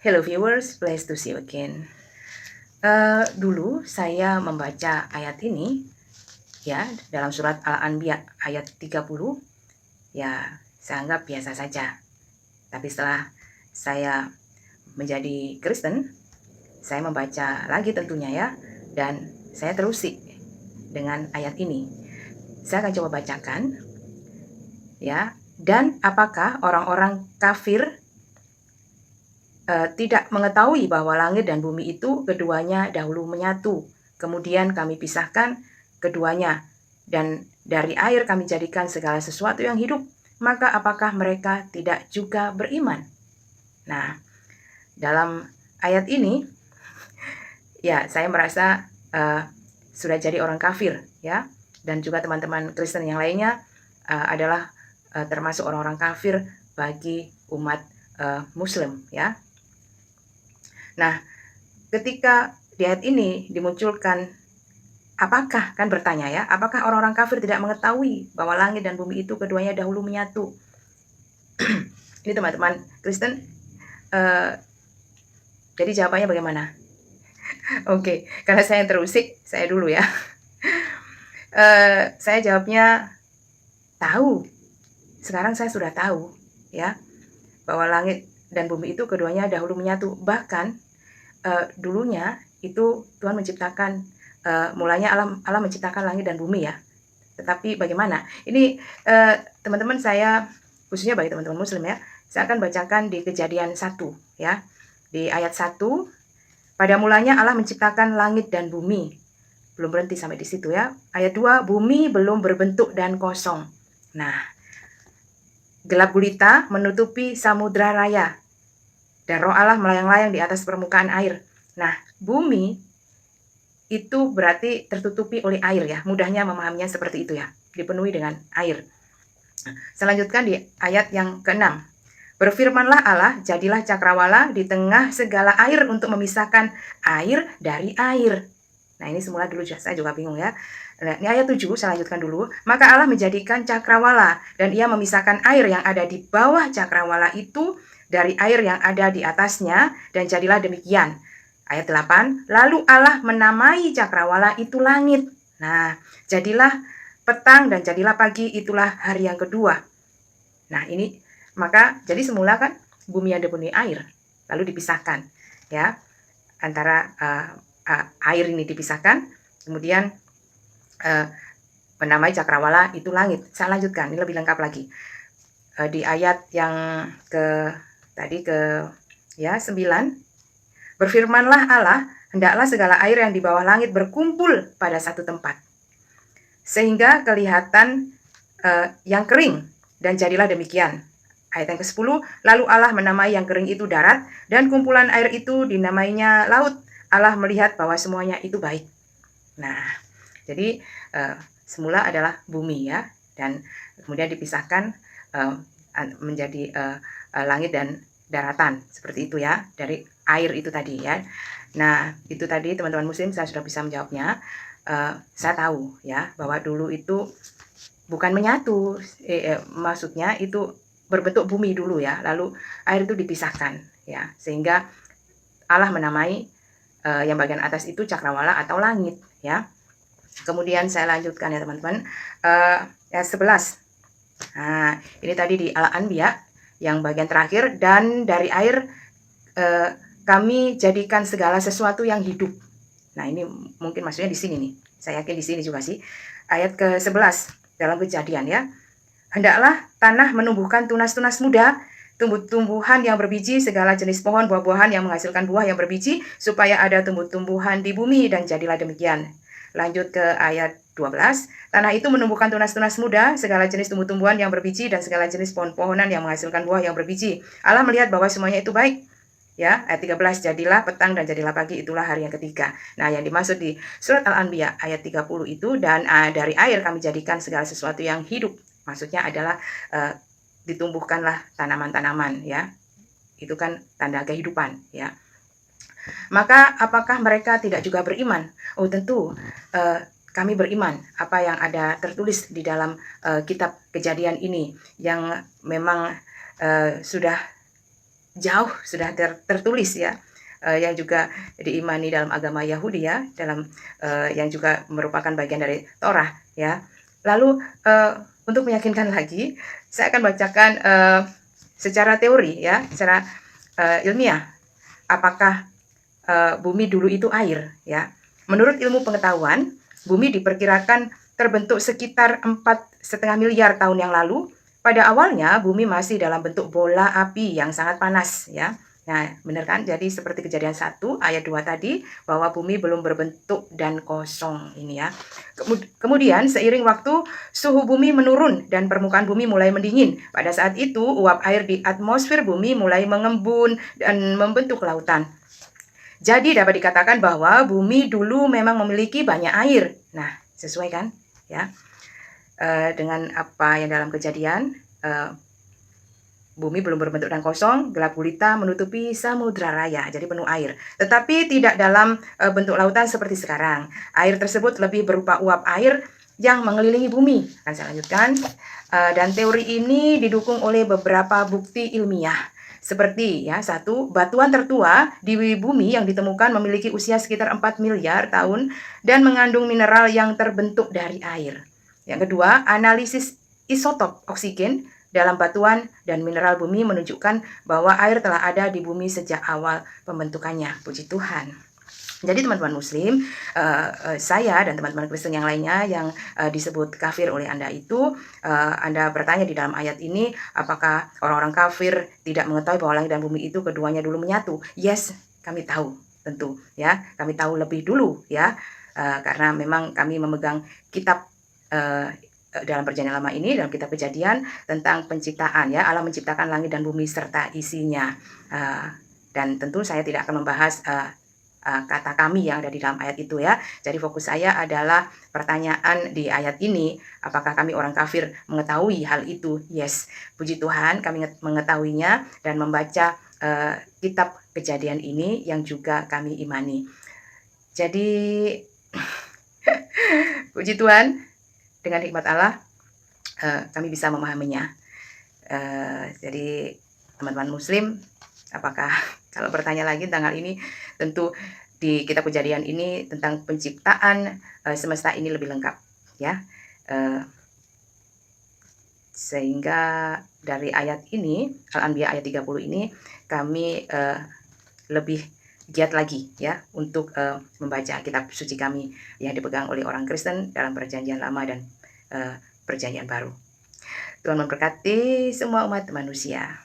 Hello viewers, pleased to see you again. Dulu saya membaca ayat ini ya dalam surat Al-Anbiya ayat 30, ya saya anggap biasa saja. Tapi setelah saya menjadi Kristen, saya membaca lagi tentunya ya, dan saya terusi dengan ayat ini. Saya akan coba bacakan ya. Dan apakah orang-orang kafir tidak mengetahui bahwa langit dan bumi itu keduanya dahulu menyatu, kemudian kami pisahkan keduanya, dan dari air kami jadikan segala sesuatu yang hidup, maka apakah mereka tidak juga beriman? Nah, dalam ayat ini, ya saya merasa sudah jadi orang kafir ya, dan juga teman-teman Kristen yang lainnya adalah termasuk orang-orang kafir bagi umat Muslim ya. Nah, ketika di ayat ini dimunculkan apakah, kan bertanya ya, apakah orang-orang kafir tidak mengetahui bahwa langit dan bumi itu keduanya dahulu menyatu? Ini teman-teman Kristen, jadi jawabannya bagaimana? Oke, karena saya yang terusik, saya dulu ya. Saya jawabnya tahu. Sekarang saya sudah tahu ya, bahwa langit dan bumi itu keduanya dahulu menyatu. Bahkan dulunya itu Tuhan menciptakan, mulanya Allah menciptakan langit dan bumi ya. Tetapi bagaimana? Ini teman-teman saya, khususnya bagi teman-teman Muslim ya, saya akan bacakan di Kejadian 1 ya. Di ayat 1, pada mulanya Allah menciptakan langit dan bumi. Belum berhenti sampai di situ ya. Ayat 2, bumi belum berbentuk dan kosong. Nah, gelap gulita menutupi samudra raya, dan roh Allah melayang-layang di atas permukaan air. Nah, bumi itu berarti tertutupi oleh air ya. Mudahnya memahaminya seperti itu ya. Dipenuhi dengan air. Selanjutkan di ayat yang ke-6. Berfirmanlah Allah, jadilah cakrawala di tengah segala air untuk memisahkan air dari air. Nah, ini semula dulu saya juga bingung ya. Nah, ini ayat 7, saya lanjutkan dulu. Maka Allah menjadikan cakrawala, dan ia memisahkan air yang ada di bawah cakrawala itu dari air yang ada di atasnya, dan jadilah demikian. Ayat 8, lalu Allah menamai cakrawala itu langit. Nah, jadilah petang dan jadilah pagi, itulah hari yang kedua. Nah, ini maka jadi semula kan bumi yang dipenuhi air, lalu dipisahkan ya, antara air ini dipisahkan, kemudian menamai cakrawala itu langit. Saya lanjutkan, ini lebih lengkap lagi. Di ayat yang tadi ke 9, berfirmanlah Allah, hendaklah segala air yang di bawah langit berkumpul pada satu tempat, sehingga kelihatan yang kering, dan jadilah demikian. Ayat yang ke-10, lalu Allah menamai yang kering itu darat, dan kumpulan air itu dinamainya laut. Allah melihat bahwa semuanya itu baik. Nah, jadi semula adalah bumi ya, dan kemudian dipisahkan menjadi langit dan daratan, seperti itu ya, dari air itu tadi ya. Nah, itu tadi teman-teman Muslim, saya sudah bisa menjawabnya. Saya tahu ya bahwa dulu itu bukan menyatu, maksudnya itu berbentuk bumi dulu ya, lalu air itu dipisahkan ya, sehingga Allah menamai yang bagian atas itu cakrawala atau langit ya. Kemudian saya lanjutkan ya teman-teman, ayat 11. Nah, ini tadi di Al-Anbiya yang bagian terakhir, dan dari air kami jadikan segala sesuatu yang hidup. Nah, ini mungkin maksudnya di sini nih. Saya yakin di sini juga sih. Ayat ke-11 dalam Kejadian ya. Hendaklah tanah menumbuhkan tunas-tunas muda, tumbuh-tumbuhan yang berbiji, segala jenis pohon buah-buahan yang menghasilkan buah yang berbiji, supaya ada tumbuh-tumbuhan di bumi, dan jadilah demikian. Lanjut ke ayat 12. Tanah itu menumbuhkan tunas-tunas muda, segala jenis tumbuh-tumbuhan yang berbiji, dan segala jenis pohon-pohonan yang menghasilkan buah yang berbiji. Allah melihat bahwa semuanya itu baik. Ya, ayat 13, jadilah petang dan jadilah pagi, itulah hari yang ketiga. Nah, yang dimaksud di surat Al-Anbiya ayat 30 itu, dan dari air kami jadikan segala sesuatu yang hidup. Maksudnya adalah ditumbuhkanlah tanaman-tanaman ya. Itu kan tanda kehidupan ya. Maka apakah mereka tidak juga beriman? Oh, tentu kami beriman apa yang ada tertulis di dalam kitab Kejadian ini, yang memang sudah jauh sudah tertulis ya, yang juga diimani dalam agama Yahudi ya, dalam yang juga merupakan bagian dari Torah ya. Lalu untuk meyakinkan lagi, saya akan bacakan secara teori ya, secara ilmiah, apakah bumi dulu itu air ya. Menurut ilmu pengetahuan, bumi diperkirakan terbentuk sekitar 4,5 miliar tahun yang lalu. Pada awalnya bumi masih dalam bentuk bola api yang sangat panas ya. Nah, benar kan? Jadi seperti Kejadian 1 ayat 2 tadi, bahwa bumi belum berbentuk dan kosong ini ya. Kemudian seiring waktu suhu bumi menurun dan permukaan bumi mulai mendingin. Pada saat itu uap air di atmosfer bumi mulai mengembun dan membentuk lautan. Jadi dapat dikatakan bahwa bumi dulu memang memiliki banyak air. Nah, sesuai kan? Ya, dengan apa yang dalam Kejadian, bumi belum berbentuk dan kosong, gelap gulita menutupi samudra raya, jadi penuh air. Tetapi tidak dalam bentuk lautan seperti sekarang. Air tersebut lebih berupa uap air yang mengelilingi bumi. Akan saya lanjutkan. Dan teori ini didukung oleh beberapa bukti ilmiah. Seperti ya, satu, batuan tertua di bumi yang ditemukan memiliki usia sekitar 4 miliar tahun dan mengandung mineral yang terbentuk dari air. Yang kedua, analisis isotop oksigen dalam batuan dan mineral bumi menunjukkan bahwa air telah ada di bumi sejak awal pembentukannya. Puji Tuhan. Jadi teman-teman muslim, saya dan teman-teman Kristen yang lainnya yang disebut kafir oleh Anda itu, Anda bertanya di dalam ayat ini, apakah orang-orang kafir tidak mengetahui bahwa langit dan bumi itu keduanya dulu menyatu? Yes, kami tahu tentu ya, kami tahu lebih dulu ya, karena memang kami memegang kitab dalam perjanjian lama ini, dalam kitab Kejadian tentang penciptaan ya, Allah menciptakan langit dan bumi serta isinya, dan tentu saya tidak akan membahas kata kami yang ada di dalam ayat itu ya. Jadi fokus saya adalah pertanyaan di ayat ini, apakah kami orang kafir mengetahui hal itu? Yes, puji Tuhan kami mengetahuinya dan membaca kitab Kejadian ini yang juga kami imani. Jadi puji Tuhan, dengan hikmat Allah kami bisa memahaminya. Jadi teman-teman muslim, apakah kalau bertanya lagi tentang hal ini, tentu di kitab Kejadian ini tentang penciptaan semesta ini lebih lengkap ya. Sehingga dari ayat ini, Al-Anbiya ayat 30 ini, kami lebih giat lagi ya untuk membaca kitab suci kami yang dipegang oleh orang Kristen dalam perjanjian lama dan perjanjian baru. Tuhan memberkati semua umat manusia.